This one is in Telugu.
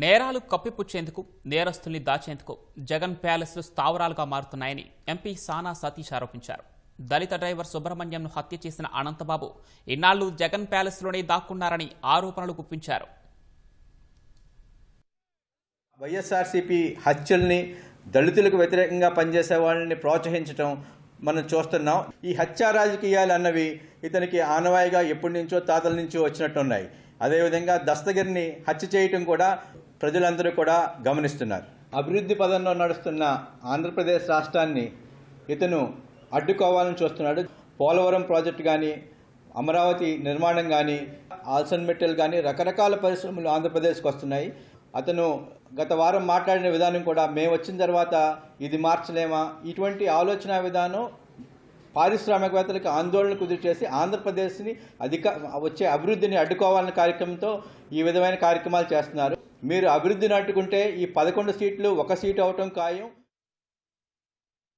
నేరాలు కప్పిపుచ్చేందుకు, నేరస్తుల్ని దాచేందుకు జగన్ ప్యాలెస్లు స్థావరాలుగా మారుతున్నాయని ఎంపీ సానా సతీష్ ఆరోపించారు. దళిత డ్రైవర్ సుబ్రహ్మణ్యంను హత్య చేసిన అనంతబాబు ఇన్నాళ్లు జగన్ ప్యాలెస్లోనే దాక్కున్నారని ఆరోపణలు గుప్పించారు. వైఎస్ఆర్సీపీ హత్యల్ని, దళితులకు వ్యతిరేకంగా పనిచేసే వాళ్ళని ప్రోత్సహించడం మనం చూస్తున్నాం. ఈ హత్యా రాజకీయాలు అన్నవి ఇతనికి ఆనవాయిగా ఎప్పటి నుంచో తాతల నుంచో వచ్చినట్టున్నాయి. అదేవిధంగా దస్తగిరిని హత్య చేయటం కూడా ప్రజలందరూ కూడా గమనిస్తున్నారు. అభివృద్ధి పదంలో నడుస్తున్న ఆంధ్రప్రదేశ్ రాష్ట్రాన్ని ఇతను అడ్డుకోవాలని చూస్తున్నాడు. పోలవరం ప్రాజెక్టు కానీ, అమరావతి నిర్మాణం కానీ, ఆల్సన్ మెటల్ కానీ రకరకాల పరిశ్రమలు ఆంధ్రప్రదేశ్కి వస్తున్నాయి. అతను గత వారం మాట్లాడిన విధానం కూడా మేము వచ్చిన తర్వాత ఇది మార్చలేమా, ఇటువంటి ఆలోచన విధానం పారిశ్రామికవేత్తలకు ఆందోళన కుదిరిచేసి ఆంధ్రప్రదేశ్ని వచ్చే అభివృద్ధిని అడ్డుకోవాలనే కార్యక్రమంతో ఈ విధమైన కార్యక్రమాలు చేస్తున్నారు. మీరు అభివృద్ధిని అడ్డుకుంటే ఈ 11 సీట్లు 1 సీటు అవటం ఖాయం.